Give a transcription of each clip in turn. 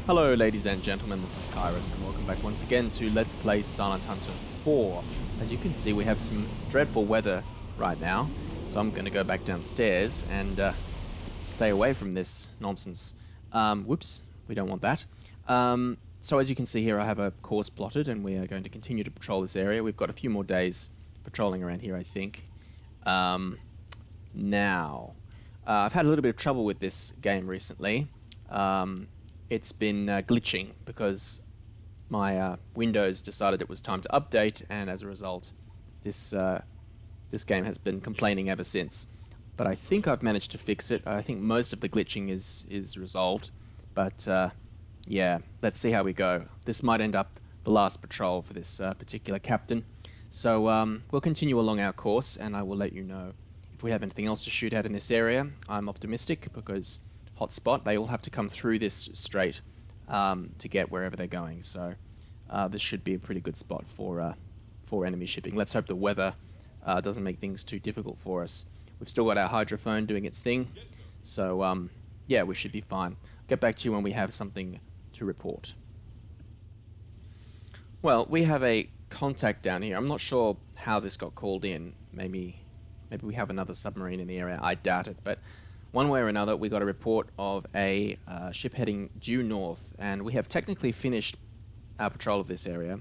Hello ladies and gentlemen, this is KairoS and welcome back once again to Let's Play Silent Hunter 4. As you can see, we have some dreadful weather right now, so I'm going to go back downstairs and stay away from this nonsense. Whoops, we don't want that. So as you can see here, I have a course plotted and we are going to continue to patrol this area. We've got a few more days patrolling around here, I think. Now, I've had a little bit of trouble with this game recently. It's been glitching because my Windows decided it was time to update, and as a result, this game has been complaining ever since. But I think I've managed to fix it. I think most of the glitching is resolved, but yeah, let's see how we go. This might end up the last patrol for this particular captain. So we'll continue along our course, and I will let you know if we have anything else to shoot at in this area. I'm optimistic because hotspot, they all have to come through this strait to get wherever they're going. So this should be a pretty good spot for enemy shipping. Let's hope the weather doesn't make things too difficult for us. We've still got our hydrophone doing its thing, so yeah, we should be fine. Get back to you when we have something to report. Well, we have a contact down here. I'm not sure how this got called in. Maybe we have another submarine in the area. I doubt it, but one way or another, we got a report of a ship heading due north, and we have technically finished our patrol of this area,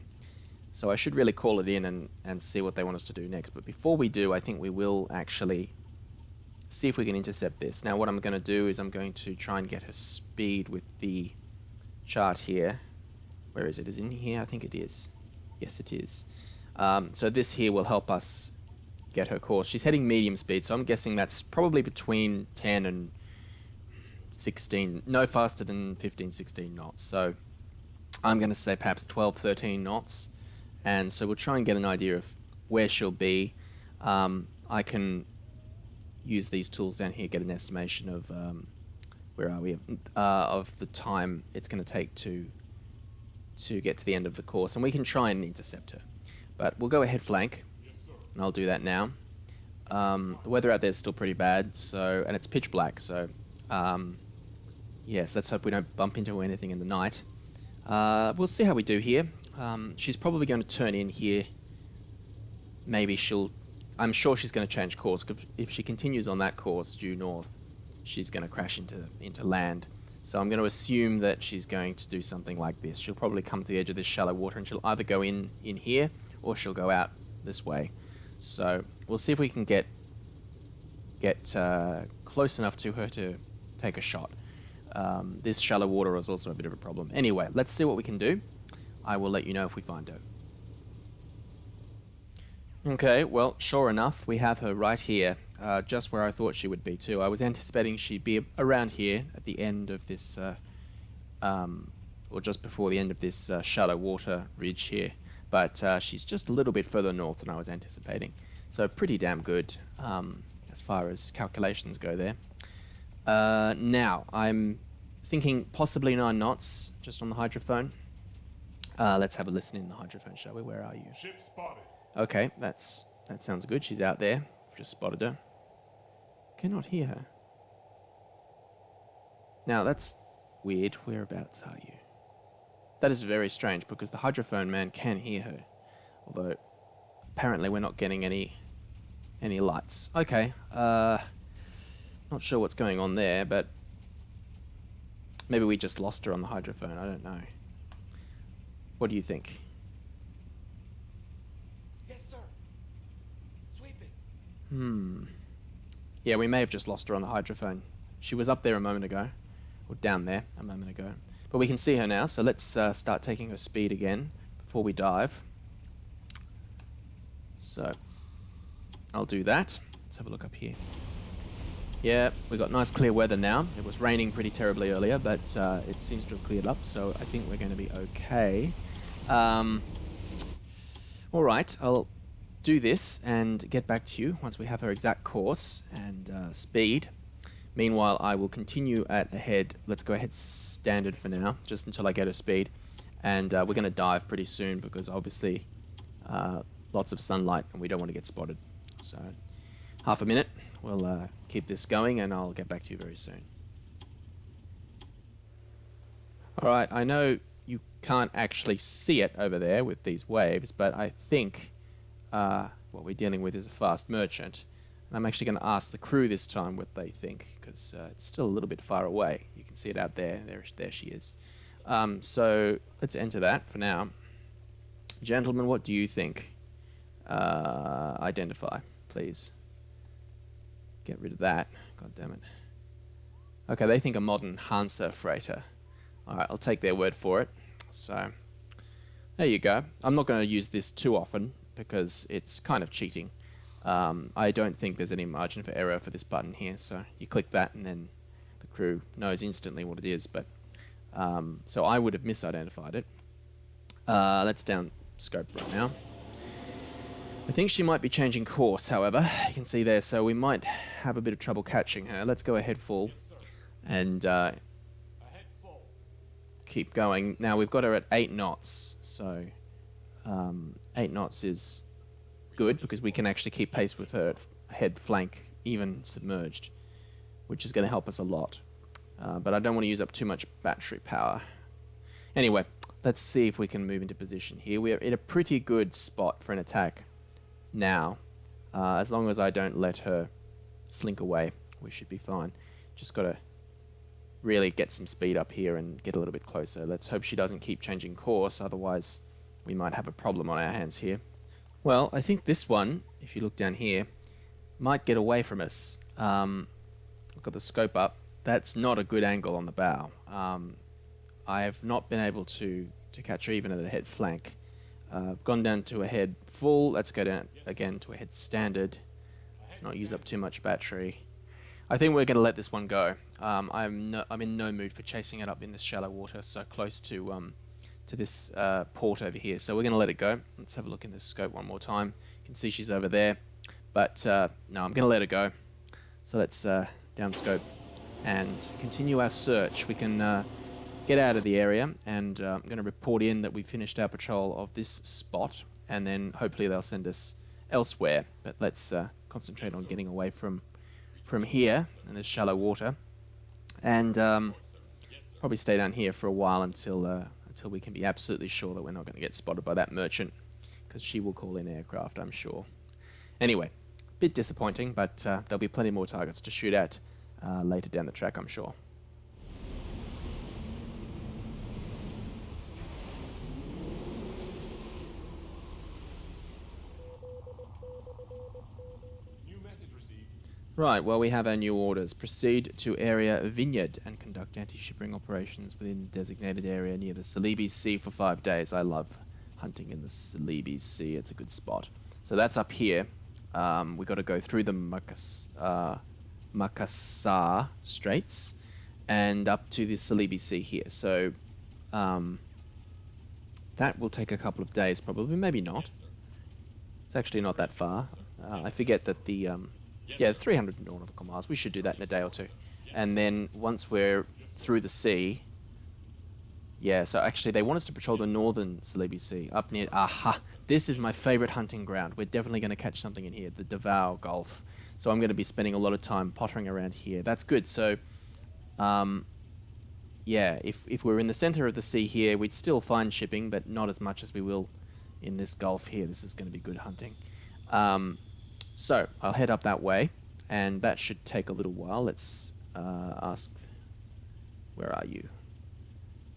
so I should really call it in and see what they want us to do next. But before we do, I think we will actually see if we can intercept this. Now, what I'm going to do is I'm going to try and get her speed with the chart here. Where is it? Is it in here? I think it is. Yes, it is. So this here will help us get her course. She's heading medium speed, so I'm guessing that's probably between 10 and 16, no faster than 15, 16 knots. So I'm going to say perhaps 12, 13 knots. And so we'll try and get an idea of where she'll be. I can use these tools down here, get an estimation of, where are we, of the time it's going to take to get to the end of the course. And we can try and intercept her. But we'll go ahead flank. And I'll do that now. The weather out there is still pretty bad, so, and it's pitch black, so yes, let's hope we don't bump into anything in the night. We'll see how we do here. She's probably going to turn in here. Maybe I'm sure she's going to change course, because if she continues on that course due north, she's going to crash into land. So I'm going to assume that she's going to do something like this. She'll probably come to the edge of this shallow water, and she'll either go in here, or she'll go out this way. So we'll see if we can get close enough to her to take a shot. This shallow water is also a bit of a problem. Anyway, let's see what we can do. I will let you know if we find her. Okay, well, sure enough, we have her right here, just where I thought she would be too. I was anticipating she'd be around here at the end of this, or just before the end of this shallow water ridge here. But she's just a little bit further north than I was anticipating. So pretty damn good as far as calculations go there. Now, I'm thinking possibly 9 knots, just on the hydrophone. Let's have a listen in the hydrophone, shall we? Where are you? Ship spotted. Okay, that sounds good. She's out there. I've just spotted her. Cannot hear her. Now, that's weird. Whereabouts are you? That is very strange, because the hydrophone man can hear her, although apparently we're not getting any lights. Okay, not sure what's going on there, but maybe we just lost her on the hydrophone. I don't know. What do you think? Yes, sir. Sweeping. Yeah, we may have just lost her on the hydrophone. She was up there a moment ago, or down there a moment ago. But we can see her now, so let's start taking her speed again before we dive. So, I'll do that. Let's have a look up here. Yeah, we've got nice clear weather now. It was raining pretty terribly earlier, but it seems to have cleared up, so I think we're going to be okay. Alright, I'll do this and get back to you once we have her exact course and speed. Meanwhile, I will continue ahead. Let's go ahead standard for now, just until I get her speed. And we're going to dive pretty soon because obviously lots of sunlight and we don't want to get spotted. So half a minute, we'll keep this going and I'll get back to you very soon. All right, I know you can't actually see it over there with these waves, but I think what we're dealing with is a fast merchant. And I'm actually going to ask the crew this time what they think, because it's still a little bit far away. You can see it out there. There she is. So let's enter that for now. Gentlemen, what do you think? Identify, please. Get rid of that. God damn it. Okay, they think a modern Hansa freighter. Alright, I'll take their word for it. So, there you go. I'm not going to use this too often because it's kind of cheating. I don't think there's any margin for error for this button here, so you click that and then the crew knows instantly what it is, but so I would have misidentified it. Let's down scope right now. I think she might be changing course, however. You can see there, so we might have a bit of trouble catching her. Let's go ahead full and keep going. Now we've got her at 8 knots, so 8 knots is good because we can actually keep pace with her head flank, even submerged, which is going to help us a lot. But I don't want to use up too much battery power. Anyway, let's see if we can move into position here. We're in a pretty good spot for an attack now. As long as I don't let her slink away, we should be fine. Just got to really get some speed up here and get a little bit closer. Let's hope she doesn't keep changing course, otherwise we might have a problem on our hands here. Well, I think this one, if you look down here, might get away from us. I've got the scope up. That's not a good angle on the bow. I have not been able to catch her even at a head flank. I've gone down to a head full. Let's go down again to a head standard. Let's not use up too much battery. I think we're going to let this one go. I'm in no mood for chasing it up in this shallow water so close to this port over here. So we're going to let it go. Let's have a look in this scope one more time. You can see she's over there. But no, I'm going to let her go. So let's down scope and continue our search. We can get out of the area, and I'm going to report in that we finished our patrol of this spot, and then hopefully they'll send us elsewhere. But let's concentrate on getting away from here in this shallow water, and probably stay down here for a while until we can be absolutely sure that we're not going to get spotted by that merchant, because she will call in aircraft, I'm sure. Anyway, a bit disappointing, but there'll be plenty more targets to shoot at later down the track, I'm sure. Right, well, we have our new orders. Proceed to area Vineyard and conduct anti-shipping operations within the designated area near the Celebes Sea for 5 days. I love hunting in the Celebes Sea. It's a good spot. So that's up here. We got to go through the Makassar Straits and up to the Celebes Sea here. So that will take a couple of days probably, maybe not. It's actually not that far. I forget that the... yeah, 300 nautical miles. We should do that in a day or two. And then once we're through the sea... Yeah, so actually they want us to patrol the northern Celebes Sea, up near... Aha! This is my favorite hunting ground. We're definitely going to catch something in here, the Davao Gulf. So I'm going to be spending a lot of time pottering around here. That's good. So, yeah, if we're in the center of the sea here, we'd still find shipping, but not as much as we will in this gulf here. This is going to be good hunting. So I'll head up that way, and that should take a little while. Let's ask, where are you?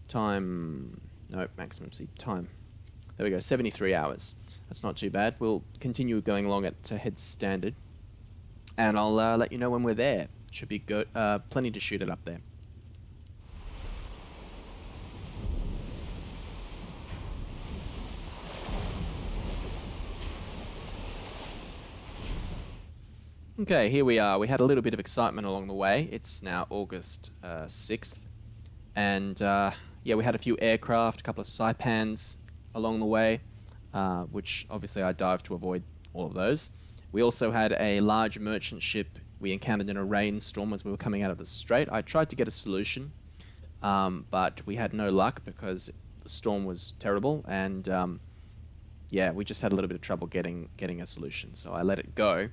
Time, no, maximum speed, time. There we go, 73 hours. That's not too bad. We'll continue going along at head standard, and I'll let you know when we're there. Should be good, plenty to shoot it up there. Okay, here we are. We had a little bit of excitement along the way. It's now August 6th. And yeah, we had a few aircraft, a couple of saipans along the way, which obviously I dived to avoid all of those. We also had a large merchant ship we encountered in a rainstorm as we were coming out of the strait. I tried to get a solution, but we had no luck because the storm was terrible. And yeah, we just had a little bit of trouble getting a solution. So I let it go.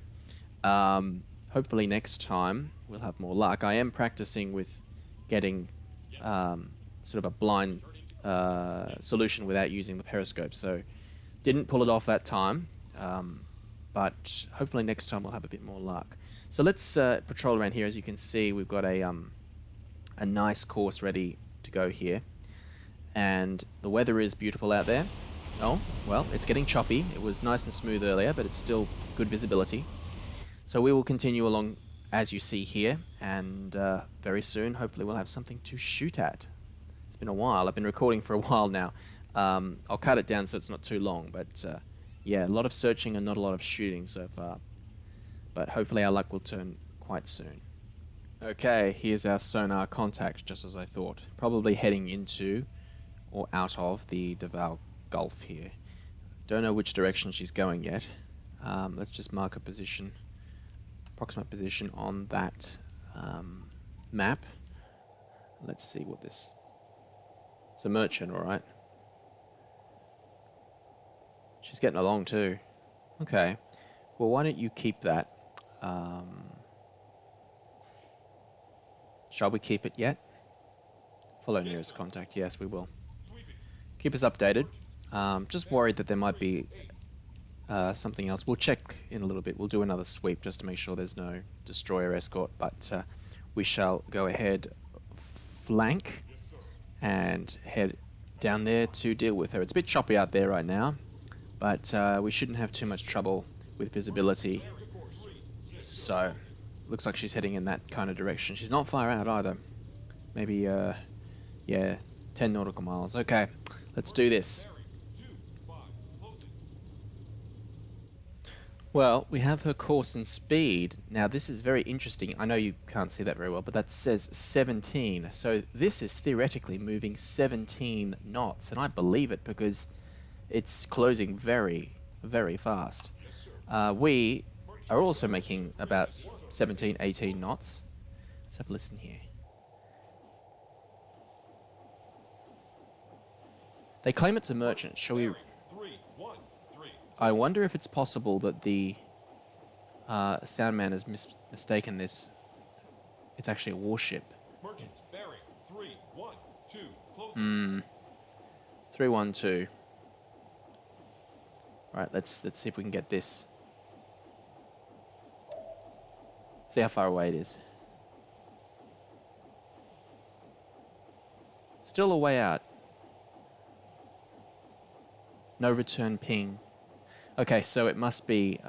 Hopefully next time we'll have more luck. I am practicing with getting sort of a blind solution without using the periscope. So didn't pull it off that time, but hopefully next time we'll have a bit more luck. So let's patrol around here. As you can see, we've got a nice course ready to go here, and the weather is beautiful out there. Oh, well, it's getting choppy. It was nice and smooth earlier, but it's still good visibility. So we will continue along as you see here, and very soon, hopefully, we'll have something to shoot at. It's been a while. I've been recording for a while now. I'll cut it down so it's not too long, but yeah, a lot of searching and not a lot of shooting so far. But hopefully our luck will turn quite soon. Okay, here's our sonar contact, just as I thought. Probably heading into or out of the Davao Gulf here. Don't know which direction she's going yet. Let's just mark a position, approximate position on that map. Let's see what this... It's a merchant, alright. She's getting along too. Okay. Well, why don't you keep that? Shall we keep it yet? Follow nearest contact. Yes, we will. Keep us updated. Just worried that there might be something else. We'll check in a little bit. We'll do another sweep just to make sure there's no destroyer escort. But we shall go ahead, flank, and head down there to deal with her. It's a bit choppy out there right now, but we shouldn't have too much trouble with visibility. So, looks like she's heading in that kind of direction. She's not far out either. Maybe, yeah, 10 nautical miles. Okay, let's do this. Well, we have her course and speed. Now, this is very interesting. I know you can't see that very well, but that says 17. So this is theoretically moving 17 knots, and I believe it because it's closing very, very fast. We are also making about 17, 18 knots. Let's have a listen here. They claim it's a merchant. Shall we... I wonder if it's possible that the soundman has mistaken this. It's actually a warship. Merchant bearing 312 closing. 312. Right, let's see if we can get this. See how far away it is. Still a way out. No return ping. Okay, so it must be...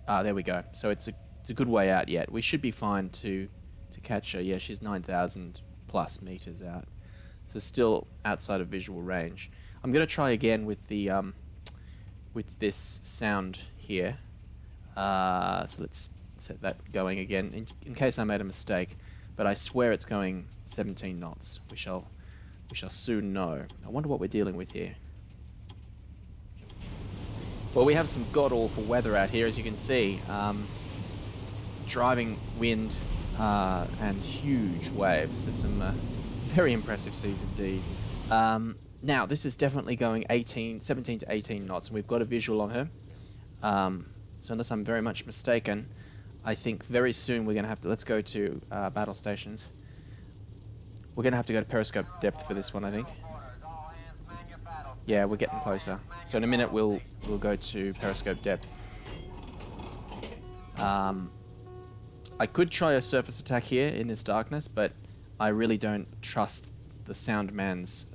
there we go. So it's a good way out yet. We should be fine to catch her. Yeah, she's 9,000 plus meters out. So still outside of visual range. I'm going to try again with the with this sound here. So let's set that going again in case I made a mistake. But I swear it's going 17 knots. We shall soon know. I wonder what we're dealing with here. Well, we have some god-awful weather out here, as you can see. Driving wind and huge waves. There's some very impressive seas indeed. Now, this is definitely going 17 to 18 knots, and we've got a visual on her. So unless I'm very much mistaken, I think very soon we're going to have to... Let's go to battle stations. We're going to have to go to periscope depth for this one, I think. Yeah, we're getting closer. So in a minute we'll go to periscope depth. I could try a surface attack here in this darkness, but I really don't trust the soundman's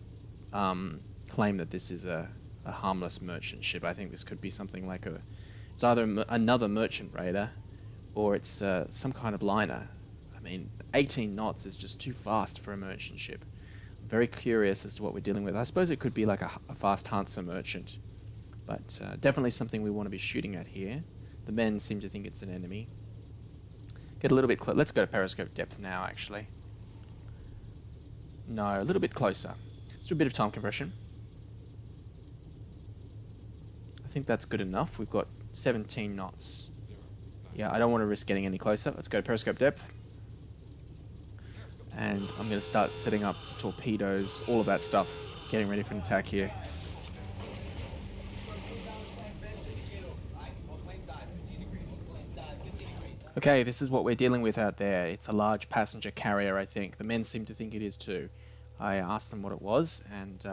claim that this is a harmless merchant ship. I think this could be something like it's either another merchant raider or it's some kind of liner. I mean, 18 knots is just too fast for a merchant ship. Very curious as to what we're dealing with. I suppose it could be like a fast Hansa merchant, but definitely something we want to be shooting at here. The men seem to think it's an enemy. Get a little bit close. Let's go to periscope depth now, actually. No, a little bit closer. Let's do a bit of time compression. I think that's good enough. We've got 17 knots. Yeah, I don't want to risk getting any closer. Let's go to periscope depth. And I'm going to start setting up torpedoes, all of that stuff, getting ready for an attack here. Okay, this is what we're dealing with out there. It's a large passenger carrier, I think. The men seem to think it is too. I asked them what it was, and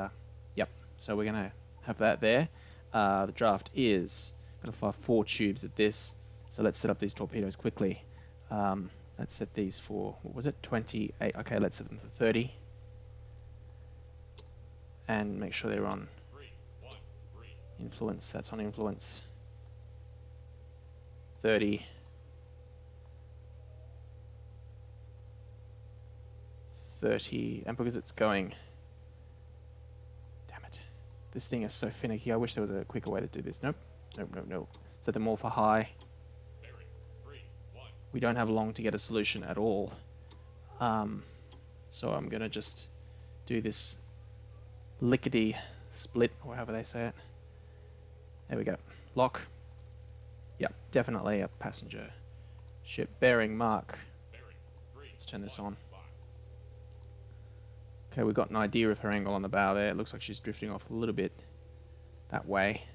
yep. So we're gonna have that there. The draft is gonna fire 4 tubes at this. So let's set up these torpedoes quickly. Let's set these for, what was it, 28? Okay, let's set them for 30. And make sure they're on influence. That's on influence. 30. 30. And because it's going... Damn it. This thing is so finicky. I wish there was a quicker way to do this. Nope. Nope, nope, nope. Set them all for high. We don't have long to get a solution at all. So I'm going to just do this lickety split, or however they say it. There we go. Lock. Yep, definitely a passenger ship. Bearing mark. Let's turn this on. Okay, we've got an idea of her angle on the bow there. It looks like she's drifting off a little bit that way.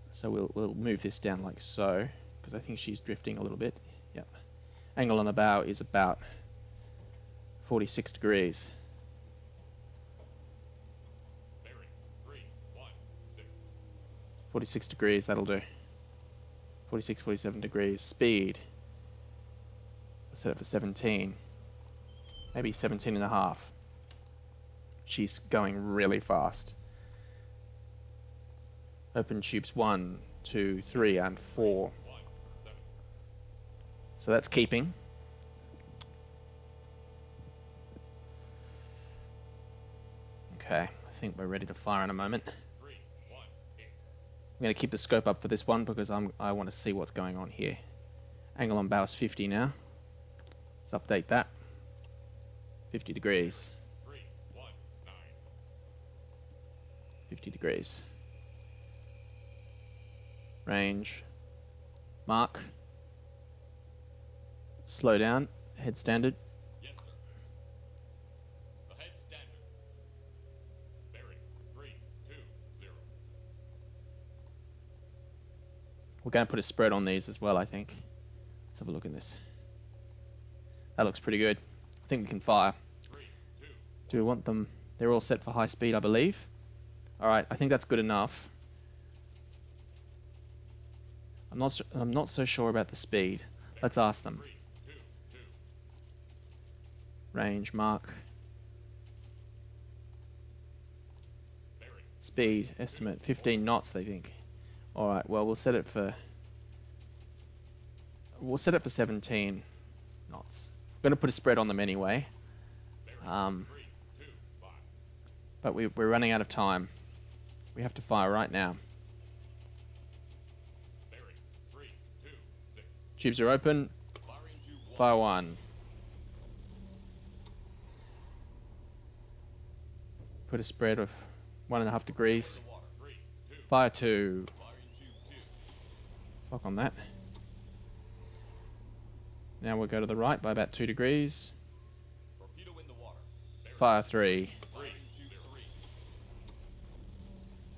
So we'll move this down like so, because I think she's drifting a little bit. Yep. Angle on the bow is about 46 degrees. 46 degrees, that'll do. 46, 47 degrees. Speed. Let's set it for 17. Maybe 17 and a half. She's going really fast. Open tubes 1, 2, 3, and 4. So that's keeping. Okay, I think we're ready to fire in a moment. I'm going to keep the scope up for this one because I want to see what's going on here. Angle on bow is 50 now. Let's update that. 50 degrees. 50 degrees. Range. Mark. Slow down. Head standard. Yes, sir. Ahead standard. Bearing 320. We're going to put a spread on these as well, I think. Let's have a look at this. That looks pretty good. I think we can fire. 3, 2. Do we want them? They're all set for high speed, I believe. Alright, I think that's good enough. I'm not so sure about the speed. Let's ask them. 3, 2, 2. Range, mark. Bearing. Speed, estimate, 15 knots, they think. Alright, well, we'll set it for 17 knots. We're going to put a spread on them anyway. Bearing. 3, 2, 5. But we're running out of time. We have to fire right now. Bearing 3, 2, 6. Tubes are open. Firing tube 1. Fire 1. Put a spread of 1.5 degrees. Water 3, 2. Fire 2. Firing tube 2. Lock on that. Now we'll go to the right by about 2 degrees. Torpedo in the water. Bearing. Fire 3. Firing tube 3.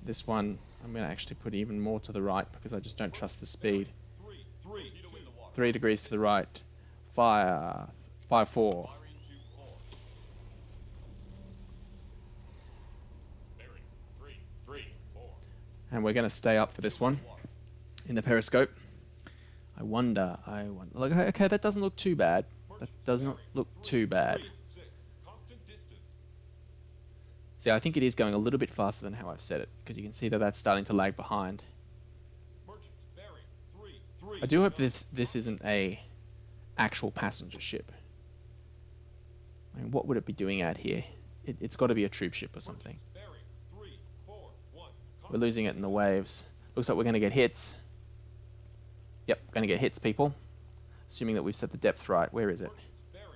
This one, I'm going to actually put even more to the right because I just don't trust the speed. 3, 3. Torpedo in the water. 3 degrees to the right. Fire. Fire 4. Firing tube 4. Bearing 3, 3, 4. And we're going to stay up for this one in the periscope. I wonder. Look, okay, that doesn't look too bad. That does not look too bad. 3, 6. Constant distance. See, I think it is going a little bit faster than how I've set it because you can see that that's starting to lag behind. Merchant. Bearing 3, 3. I do hope this isn't a actual passenger ship. I mean, what would it be doing out here? It's got to be a troop ship or something. Bearing 3, 4, 1. We're losing it in the waves. Looks like we're going to get hits. Yep, going to get hits, people. Assuming that we've set the depth right. Where is it? Bearing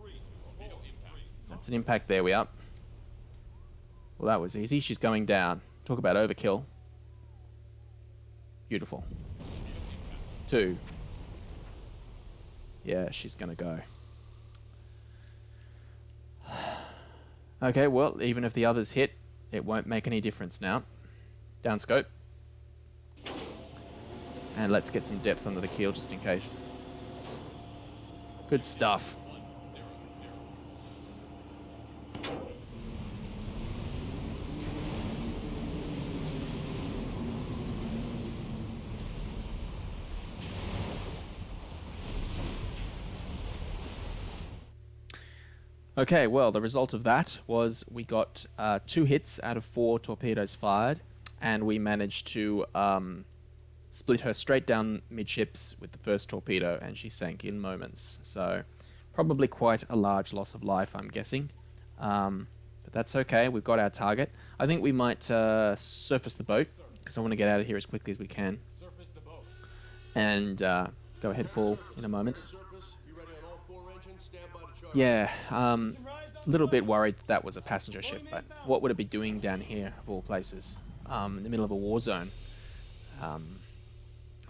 3, torpedo impact. That's an impact there. We up. Well, that was easy. She's going down. Talk about overkill. Beautiful. 2. Yeah, she's going to go. Okay, well, even if the others hit, it won't make any difference now. Down scope. And let's get some depth under the keel just in case. Good stuff. Okay, well, the result of that was we got 2 hits out of 4 torpedoes fired, and we managed to split her straight down midships with the first torpedo, and she sank in moments. So, probably quite a large loss of life, I'm guessing. But that's okay, we've got our target. I think we might surface the boat, because I want to get out of here as quickly as we can, Surface the boat. and go ahead full in a moment. Surface, be ready on all 4 engines, stand by to charge. Yeah, a little bit worried that was a passenger ship, but what would it be doing down here, of all places, in the middle of a war zone?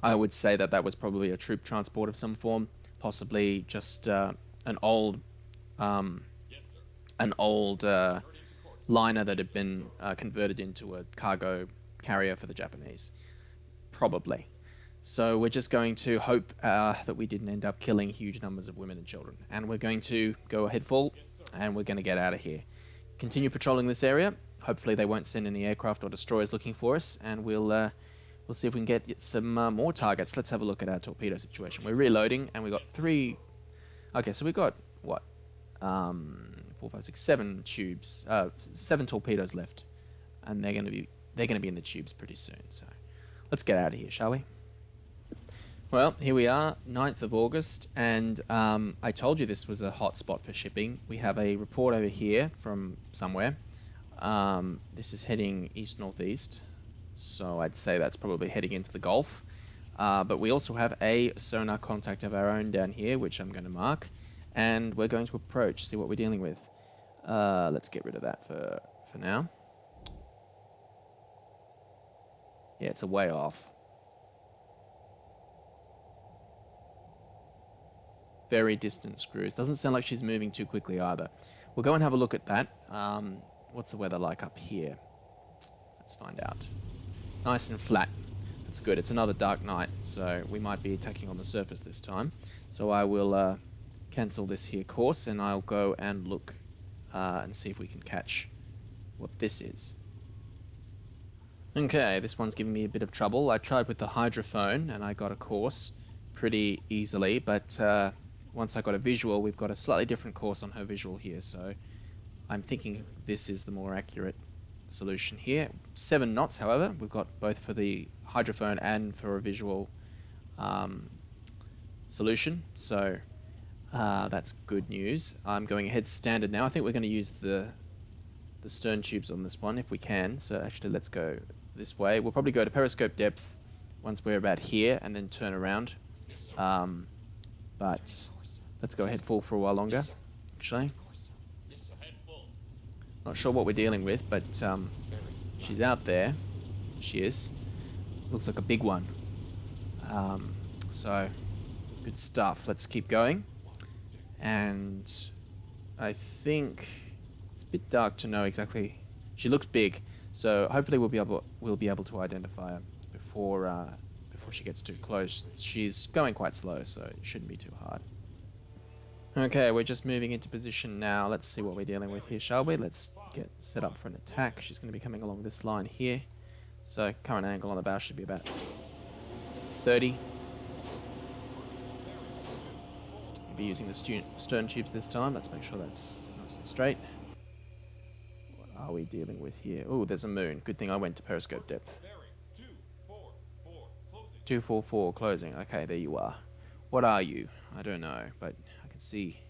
I would say that that was probably a troop transport of some form, possibly just an old liner that had been converted into a cargo carrier for the Japanese, probably. So we're just going to hope that we didn't end up killing huge numbers of women and children. And we're going to go ahead full, and we're going to get out of here. Continue patrolling this area. Hopefully they won't send any aircraft or destroyers looking for us, and we'll see if we can get some more targets. Let's have a look at our torpedo situation. We're reloading, and we got 3... Okay, so we got, what? 4, 5, 6, 7 tubes. 7 torpedoes left. And they're going to be in the tubes pretty soon. So let's get out of here, shall we? Well, here we are, 9th of August, and I told you this was a hot spot for shipping. We have a report over here from somewhere. This is heading east-northeast, so I'd say that's probably heading into the Gulf. But we also have a sonar contact of our own down here, which I'm going to mark, and we're going to approach, see what we're dealing with. Let's get rid of that for now. Yeah, it's a way off. Very distant screws. Doesn't sound like she's moving too quickly either. We'll go and have a look at that. What's the weather like up here? Let's find out. Nice and flat. That's good. It's another dark night, so we might be attacking on the surface this time. So I will cancel this here course, and I'll go and look and see if we can catch what this is. Okay, this one's giving me a bit of trouble. I tried with the hydrophone, and I got a course pretty easily, but once I got a visual, we've got a slightly different course on her visual here, so I'm thinking this is the more accurate solution here. 7 knots, however, we've got both for the hydrophone and for a visual solution, so that's good news. I'm going ahead standard now. I think we're going to use the stern tubes on this one if we can, so actually let's go this way. We'll probably go to periscope depth once we're about here and then turn around. But let's go ahead full for a while longer, actually. Not sure what we're dealing with, but she's out there. She is. Looks like a big one. So, good stuff. Let's keep going. And I think it's a bit dark to know exactly. She looks big, so hopefully we'll be able to identify her before she gets too close. She's going quite slow, so it shouldn't be too hard. Okay, we're just moving into position now. Let's see what we're dealing with here, shall we? Let's get set up for an attack. She's going to be coming along this line here. So current angle on the bow should be about 30. We'll be using the stern tubes this time. Let's make sure that's nice and straight. What are we dealing with here? Oh, there's a moon. Good thing I went to periscope depth. 244 closing. Okay, there you are. What are you? I don't know, but I can see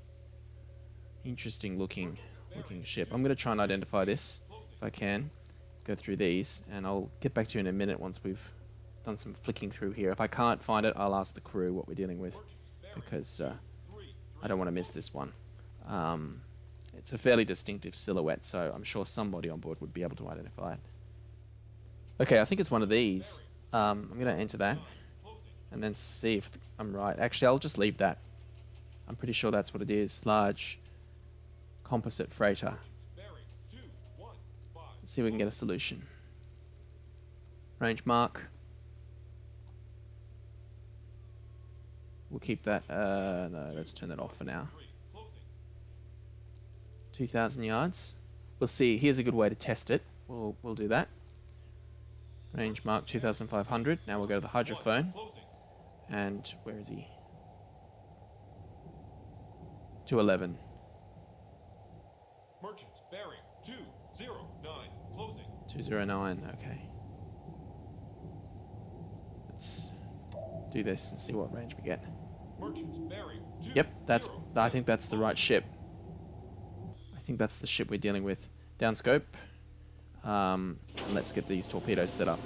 interesting looking ship. I'm going to try and identify this if I can. Go through these, and I'll get back to you in a minute once we've done some flicking through here. If I can't find it, I'll ask the crew what we're dealing with, because I don't want to miss this one. It's a fairly distinctive silhouette, so I'm sure somebody on board would be able to identify it. Okay, I think it's one of these. I'm going to enter that and then see if I'm right. Actually, I'll just leave that. I'm pretty sure that's what it is. Large composite freighter. Let's see if we can get a solution. Range mark. We'll keep that. No, let's turn that off for now. 2,000 yards. We'll see. Here's a good way to test it. We'll do that. Range mark 2,500. Now we'll go to the hydrophone. And where is he? 211. Merchants bearing 209, closing. 209, okay. Let's do this and see what range we get. Merchants bearing 2. Yep, I think that's the right ship. I think that's the ship we're dealing with. Downscope. And let's get these torpedoes set up.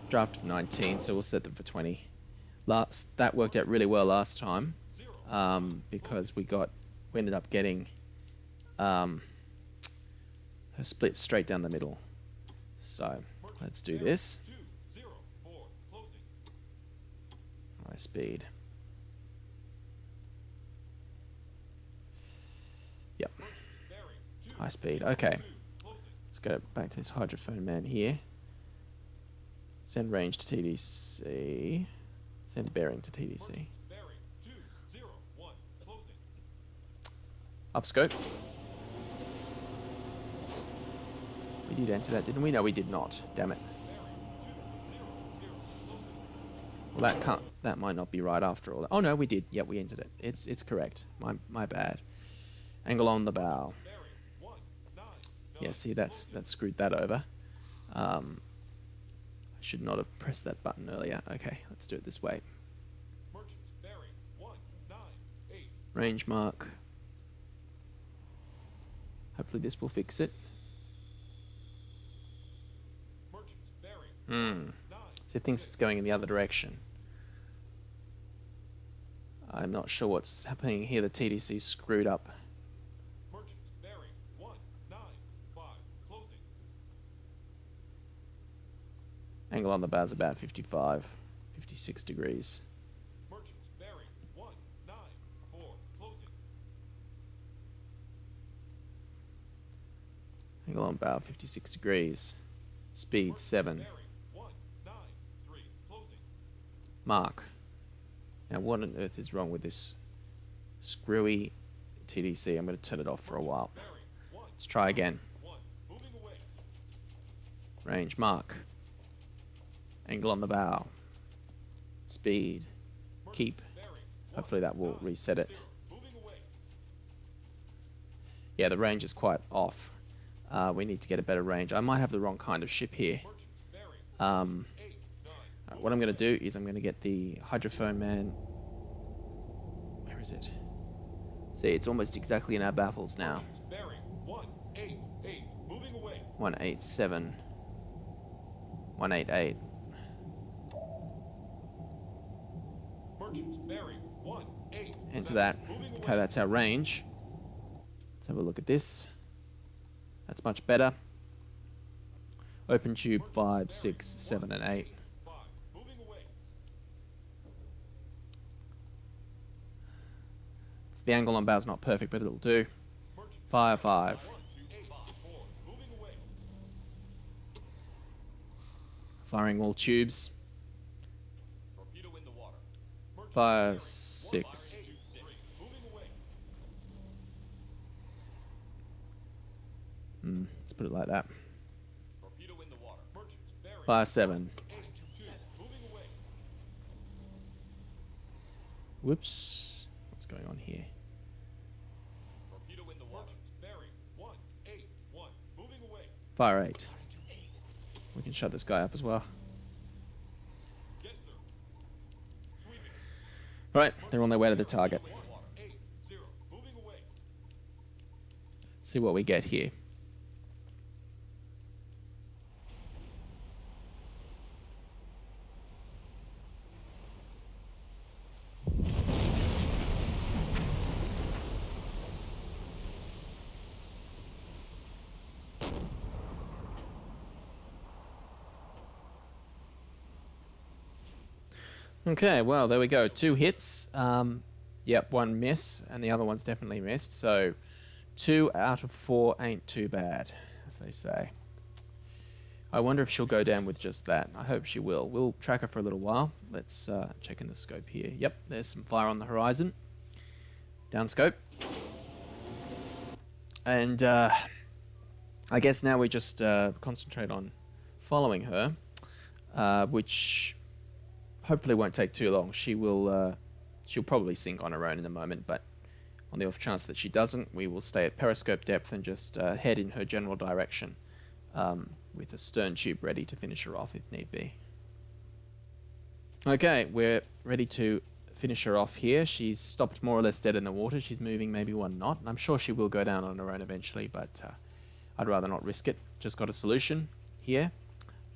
Draft of 19, so we'll set them for 20. That worked out really well last time, because we ended up getting a split straight down the middle. So let's do this. 204, closing. High speed. Yep. Merchants bearing 2. High speed. Okay. Closing. Let's go back to this hydrophone man here. Send range to TDC. Send bearing to TDC. Bearing 201, closing. Upscope. We did enter that, didn't we? No, we did not. Damn it. Well, that might not be right after all. Oh no, we did. Yep, we entered it. It's correct. My bad. Angle on the bow. Yeah, see, that's screwed that over. I should not have pressed that button earlier. Okay, let's do it this way. Merchants bearing 198. Range mark. Hopefully this will fix it. Merchants bearing 9. So it thinks it's going in the other direction. I'm not sure what's happening here. The TDC's screwed up. Merchants bearing 195, closing. Angle on the bow is about 55, 56 degrees. Merchants bearing 194, closing. Angle on bow 56 degrees. Speed 7. Bearing 193, closing. Mark. Now what on earth is wrong with this screwy TDC? I'm going to turn it off for a while. Bearing 1. Let's try again. 1, moving away. Range mark. Angle on the bow. Speed. Keep. Bearing Hopefully that will reset it. 0, moving away. Yeah, the range is quite off. We need to get a better range. I might have the wrong kind of ship here. Merchants bearing 8, 9. What I'm going to do is I'm going to get the hydrophone man. Where is it? See, it's almost exactly in our baffles now. Merchants bearing 188, moving away. 187. 188. Merchants bearing 187. Enter that. Moving Okay, away. that's our range. Let's have a look at this. That's much better. Open tube 5, 6, 7, and 8. 5, moving away. The angle on bow is not perfect, but it'll do. Merchants Fire 5. 128, 4, moving away. Firing all tubes. Torpedo in the water. Merchants Fire bearing 6. 126, moving away. Let's put it like that. Torpedo in the water. Merchants bearing Fire 7. 82, moving away. Whoops. What's going on here? Torpedo in the water. Merchants bearing 181, moving away. Fire 8. We can shut this guy up as well. Yes, sir. Sweeping. Right, they're on their way to the target. 180, moving away. Let's see what we get here. Okay, well, there we go. 2 hits. Yep, 1 miss, and the other one's definitely missed. So 2 out of 4 ain't too bad, as they say. I wonder if she'll go down with just that. I hope she will. We'll track her for a little while. Let's check in the scope here. Yep, there's some fire on the horizon. Down scope. And I guess now we just concentrate on following her, which hopefully won't take too long. She will She'll probably sink on her own in a moment, but on the off chance that she doesn't, we will stay at periscope depth and just head in her general direction with a stern tube ready to finish her off if need be. Okay, we're ready to finish her off here. She's stopped more or less dead in the water. She's moving maybe 1 knot. I'm sure she will go down on her own eventually, but I'd rather not risk it. Just got a solution here.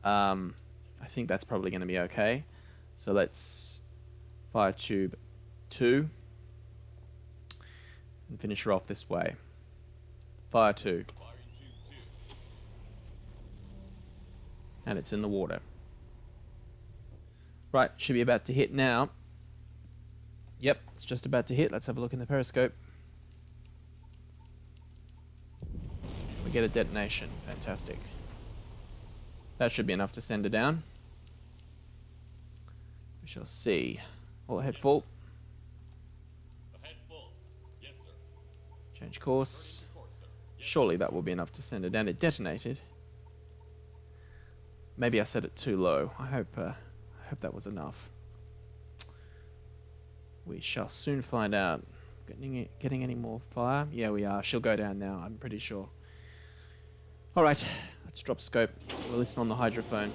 I think that's probably going to be okay. So let's fire tube 2 and finish her off this way. Fire 2. And it's in the water. Right, should be about to hit now. Yep, it's just about to hit. Let's have a look in the periscope. We get a detonation. Fantastic. That should be enough to send her down. We shall see. All ahead full. Ahead full. Yes, sir. Change course. Course, sir. Yes, Surely that will be enough to send her down. It detonated. Maybe I set it too low. I hope that was enough. We shall soon find out. Getting any more fire? Yeah, we are. She'll go down now, I'm pretty sure. Alright, let's drop scope. We'll listen on the hydrophone.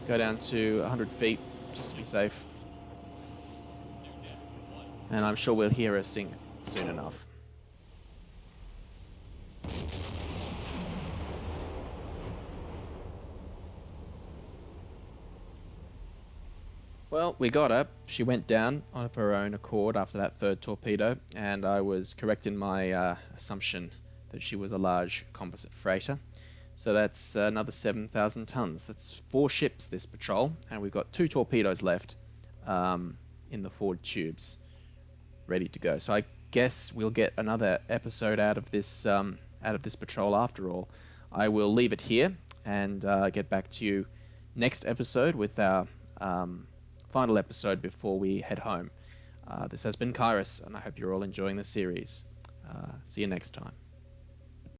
Go down to 100 feet, just to be safe. And I'm sure we'll hear her sink soon enough. Well, we got her. She went down of her own accord after that third torpedo, and I was correct in my assumption that she was a large composite freighter. So that's another 7,000 tons. That's 4 ships this patrol, and we've got 2 torpedoes left in the forward tubes, ready to go. So I guess we'll get another episode out of this patrol after all. I will leave it here and get back to you next episode with our final episode before we head home. This has been KairoS, and I hope you're all enjoying the series. See you next time.